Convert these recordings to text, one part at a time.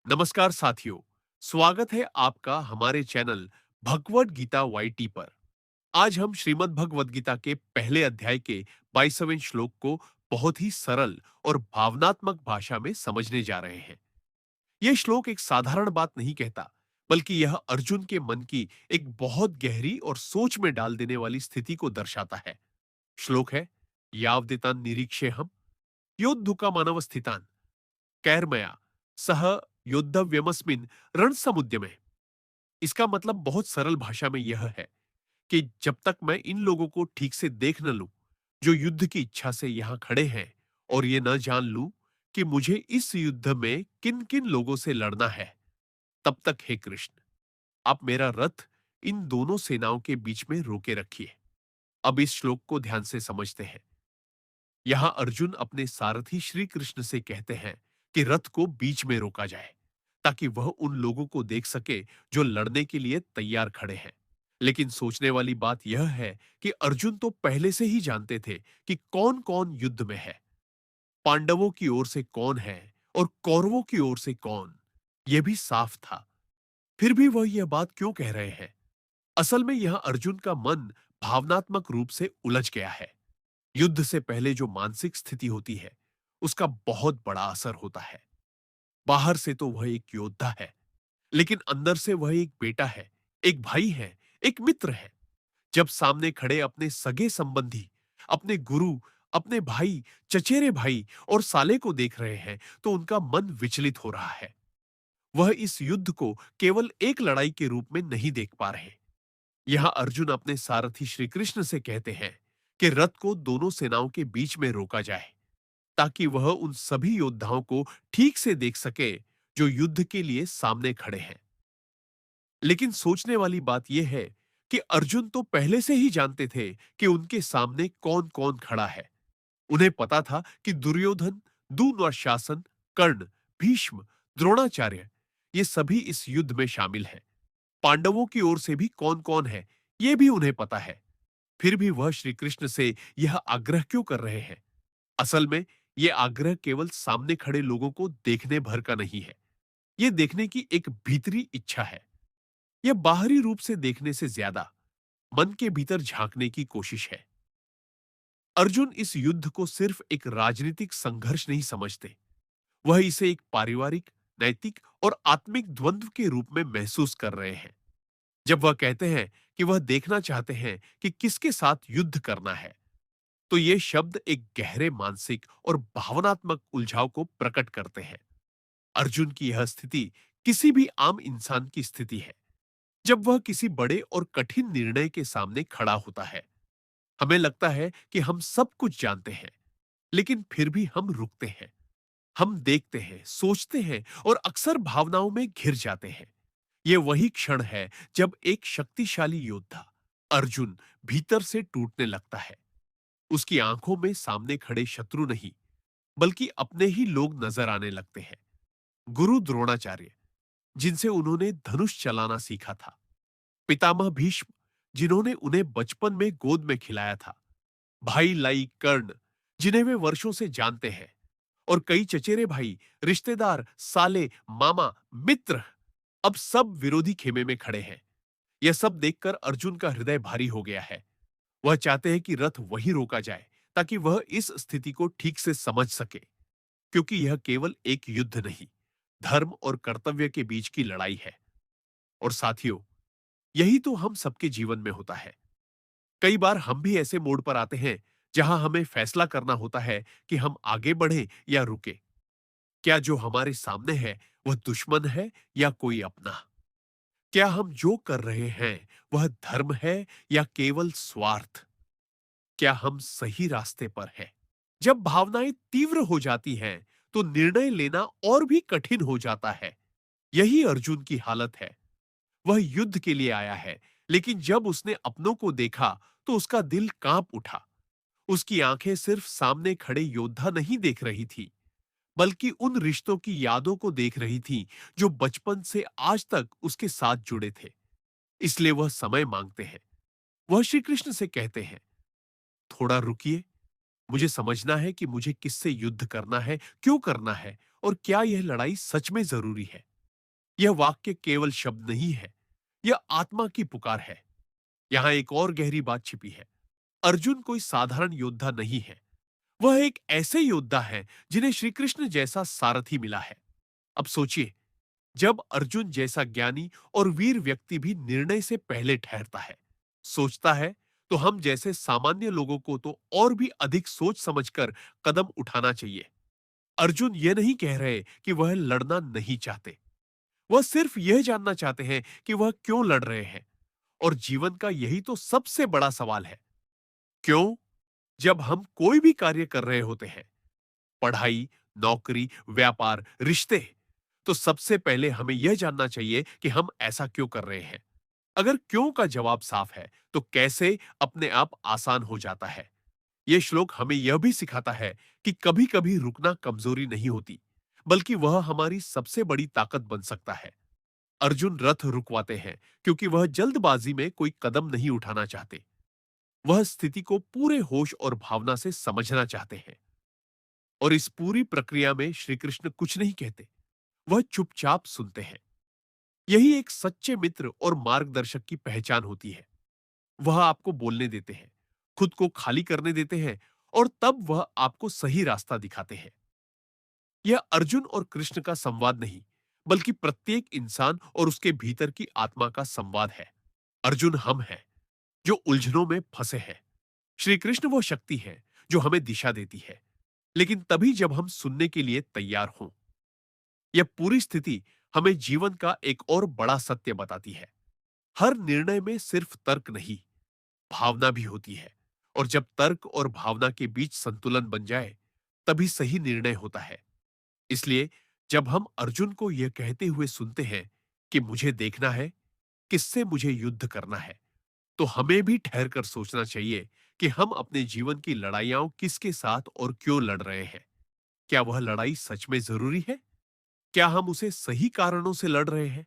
नमस्कार साथियों, स्वागत है आपका हमारे चैनल भगवत गीता वाईटी पर। आज हम श्रीमद् भगवत गीता के पहले अध्याय के 22वें श्लोक को बहुत ही सरल और भावनात्मक भाषा में समझने जा रहे हैं। यह श्लोक एक साधारण बात नहीं कहता, बल्कि यह अर्जुन के मन की एक बहुत गहरी और सोच में डाल देने वाली स्थिति को दर्शाता है। श्लोक है, यावदेतान निरीक्षेऽहम् योद्धुका मानव स्थितान कैर्मया सह योद्धव्यमस्मिन रणसमुद्यमे। इसका मतलब बहुत सरल भाषा में यह है कि जब तक मैं इन लोगों को ठीक से देख न लूं, जो युद्ध की इच्छा से यहां खड़े हैं, और ये न जान लूं कि मुझे इस युद्ध में किन किन लोगों से लड़ना है, तब तक हे कृष्ण, आप मेरा रथ इन दोनों सेनाओं के बीच में रोके रखिए। अब इस श्लोक को ध्यान से समझते हैं। यहां अर्जुन अपने सारथी श्री कृष्ण से कहते हैं कि रथ को बीच में रोका जाए, ताकि वह उन लोगों को देख सके जो लड़ने के लिए तैयार खड़े हैं। लेकिन सोचने वाली बात यह है कि अर्जुन तो पहले से ही जानते थे कि कौन कौन युद्ध में है। पांडवों की ओर से कौन है और कौरवों की ओर से कौन, यह भी साफ था। फिर भी वह यह बात क्यों कह रहे हैं? असल में यह अर्जुन का मन भावनात्मक रूप से उलझ गया है। युद्ध से पहले जो मानसिक स्थिति होती है, उसका बहुत बड़ा असर होता है। बाहर से तो वह एक योद्धा है, लेकिन अंदर से वह एक बेटा है, एक भाई है, एक मित्र है। जब सामने खड़े अपने सगे संबंधी, अपने गुरु, अपने भाई, चचेरे भाई और साले को देख रहे हैं, तो उनका मन विचलित हो रहा है। वह इस युद्ध को केवल एक लड़ाई के रूप में नहीं देख पा रहे। यहां अर्जुन अपने सारथी श्री कृष्ण से कहते हैं कि रथ को दोनों सेनाओं के बीच में रोका जाए, ताकि वह उन सभी योद्धाओं को ठीक से देख सके जो युद्ध के लिए सामने खड़े हैं। लेकिन सोचने वाली बात यह है कि अर्जुन तो पहले से ही जानते थे कि उनके सामने कौन-कौन खड़ा है। उन्हें पता था कि दुर्योधन, दूर्वाशासन, कर्ण, भीष्म, द्रोणाचार्य, ये सभी इस युद्ध में शामिल हैं। पांडवों की ओर से भी कौन-कौन है, यह भी उन्हें पता है। फिर भी वह श्री कृष्ण से यह आग्रह क्यों कर रहे हैं? असल में यह आग्रह केवल सामने खड़े लोगों को देखने भर का नहीं है। यह देखने की एक भीतरी इच्छा है। यह बाहरी रूप से देखने से ज्यादा मन के भीतर झांकने की कोशिश है। अर्जुन इस युद्ध को सिर्फ एक राजनीतिक संघर्ष नहीं समझते। वह इसे एक पारिवारिक, नैतिक और आत्मिक द्वंद्व के रूप में महसूस कर रहे हैं। जब वह कहते हैं कि वह देखना चाहते हैं कि किसके साथ युद्ध करना है, तो ये शब्द एक गहरे मानसिक और भावनात्मक उलझाव को प्रकट करते हैं। अर्जुन की यह स्थिति किसी भी आम इंसान की स्थिति है, जब वह किसी बड़े और कठिन निर्णय के सामने खड़ा होता है। हमें लगता है कि हम सब कुछ जानते हैं, लेकिन फिर भी हम रुकते हैं। हम देखते हैं, सोचते हैं और अक्सर भावनाओं में घिर जाते हैं। यह वही क्षण है जब एक शक्तिशाली योद्धा, अर्जुन, भीतर से टूटने लगता है। उसकी आंखों में सामने खड़े शत्रु नहीं, बल्कि अपने ही लोग नजर आने लगते हैं। गुरु द्रोणाचार्य, जिनसे उन्होंने धनुष चलाना सीखा था। पितामह भीष्म, जिन्होंने उन्हें बचपन में गोद में खिलाया था। भाई लाई कर्ण, जिन्हें वे वर्षों से जानते हैं। और कई चचेरे भाई, रिश्तेदार, साले, मामा, मित्र, अब सब विरोधी खेमे में खड़े हैं। यह सब देखकर अर्जुन का हृदय भारी हो गया है। वह चाहते हैं कि रथ वहीं रोका जाए, ताकि वह इस स्थिति को ठीक से समझ सके, क्योंकि यह केवल एक युद्ध नहीं, धर्म और कर्तव्य के बीच की लड़ाई है। और साथियों, यही तो हम सबके जीवन में होता है। कई बार हम भी ऐसे मोड़ पर आते हैं जहां हमें फैसला करना होता है कि हम आगे बढ़ें या रुके। क्या जो हमारे सामने है वह दुश्मन है या कोई अपना? क्या हम जो कर रहे हैं वह धर्म है या केवल स्वार्थ? क्या हम सही रास्ते पर हैं? जब भावनाएं तीव्र हो जाती हैं, तो निर्णय लेना और भी कठिन हो जाता है। यही अर्जुन की हालत है। वह युद्ध के लिए आया है, लेकिन जब उसने अपनों को देखा, तो उसका दिल कांप उठा। उसकी आंखें सिर्फ सामने खड़े योद्धा नहीं देख रही थी, बल्कि उन रिश्तों की यादों को देख रही थी जो बचपन से आज तक उसके साथ जुड़े थे। इसलिए वह समय मांगते हैं। वह श्री कृष्ण से कहते हैं, थोड़ा रुकिए, मुझे समझना है कि मुझे किससे युद्ध करना है, क्यों करना है और क्या यह लड़ाई सच में जरूरी है। यह वाक्य केवल शब्द नहीं है, यह आत्मा की पुकार है। यहाँ एक और गहरी बात छिपी है। अर्जुन कोई साधारण योद्धा नहीं है। वह एक ऐसे योद्धा है जिन्हें श्री कृष्ण जैसा सारथी मिला है। अब सोचिए, जब अर्जुन जैसा ज्ञानी और वीर व्यक्ति भी निर्णय से पहले ठहरता है, सोचता है, तो हम जैसे सामान्य लोगों को तो और भी अधिक सोच समझकर कदम उठाना चाहिए। अर्जुन ये नहीं कह रहे कि वह लड़ना नहीं चाहते। वह सिर्फ यह जानना चाहते हैं कि वह क्यों लड़ रहे हैं। और जीवन का यही तो सबसे बड़ा सवाल है। क्यों? जब हम कोई भी कार्य कर रहे होते हैं, पढ़ाई, नौकरी, व्यापार, रिश्ते, तो सबसे पहले हमें यह जानना चाहिए कि हम ऐसा क्यों कर रहे हैं। अगर क्यों का जवाब साफ है, तो कैसे अपने आप आसान हो जाता है। यह श्लोक हमें यह भी सिखाता है कि कभी-कभी रुकना कमजोरी नहीं होती, बल्कि वह हमारी सबसे बड़ी ताकत बन सकता है। अर्जुन रथ रुकवाते हैं क्योंकि वह जल्दबाजी में कोई कदम नहीं उठाना चाहते। वह स्थिति को पूरे होश और भावना से समझना चाहते हैं। और इस पूरी प्रक्रिया में श्री कृष्ण कुछ नहीं कहते, वह चुपचाप सुनते हैं। यही एक सच्चे मित्र और मार्गदर्शक की पहचान होती है। वह आपको बोलने देते हैं, खुद को खाली करने देते हैं, और तब वह आपको सही रास्ता दिखाते हैं। यह अर्जुन और कृष्ण का संवाद नहीं, बल्कि प्रत्येक इंसान और उसके भीतर की आत्मा का संवाद है। अर्जुन हम हैं, जो उलझनों में फंसे हैं। श्री कृष्ण वो शक्ति है जो हमें दिशा देती है, लेकिन तभी जब हम सुनने के लिए तैयार हों। यह पूरी स्थिति हमें जीवन का एक और बड़ा सत्य बताती है। हर निर्णय में सिर्फ तर्क नहीं, भावना भी होती है। और जब तर्क और भावना के बीच संतुलन बन जाए, तभी सही निर्णय होता है। इसलिए जब हम अर्जुन को यह कहते हुए सुनते हैं कि मुझे देखना है, किससे मुझे युद्ध करना है, तो हमें भी ठहर कर सोचना चाहिए कि हम अपने जीवन की लड़ाइयां किसके साथ और क्यों लड़ रहे हैं। क्या वह लड़ाई सच में जरूरी है? क्या हम उसे सही कारणों से लड़ रहे हैं?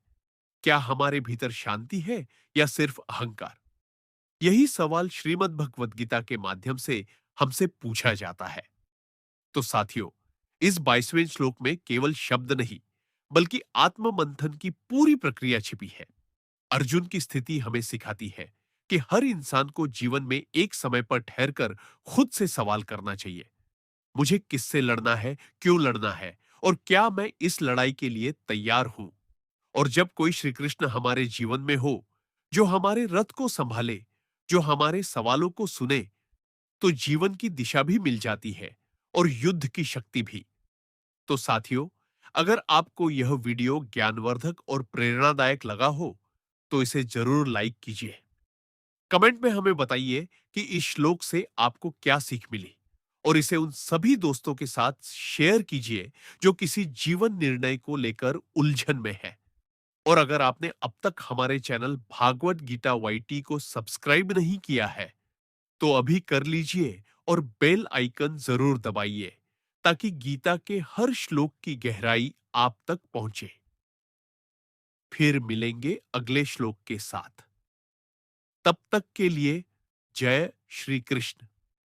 क्या हमारे भीतर शांति है या सिर्फ अहंकार? यही सवाल श्रीमद् भगवद गीता के माध्यम से हमसे पूछा जाता है। तो साथियों, इस 22वें श्लोक में केवल शब्द नहीं, बल्कि आत्म मंथन की पूरी प्रक्रिया छिपी है। अर्जुन की स्थिति हमें सिखाती है कि हर इंसान को जीवन में एक समय पर ठहरकर खुद से सवाल करना चाहिए। मुझे किससे लड़ना है, क्यों लड़ना है, और क्या मैं इस लड़ाई के लिए तैयार हूं? और जब कोई श्री कृष्ण हमारे जीवन में हो, जो हमारे रथ को संभाले, जो हमारे सवालों को सुने, तो जीवन की दिशा भी मिल जाती है और युद्ध की शक्ति भी। तो साथियों, अगर आपको यह वीडियो ज्ञानवर्धक और प्रेरणादायक लगा हो, तो इसे जरूर लाइक कीजिए। कमेंट में हमें बताइए कि इस श्लोक से आपको क्या सीख मिली, और इसे उन सभी दोस्तों के साथ शेयर कीजिए जो किसी जीवन निर्णय को लेकर उलझन में है। और अगर आपने अब तक हमारे चैनल भागवत गीता वाईटी को सब्सक्राइब नहीं किया है, तो अभी कर लीजिए और बेल आइकन जरूर दबाइए, ताकि गीता के हर श्लोक की गहराई आप तक पहुंचे। फिर मिलेंगे अगले श्लोक के साथ। तब तक के लिए जय श्री कृष्ण।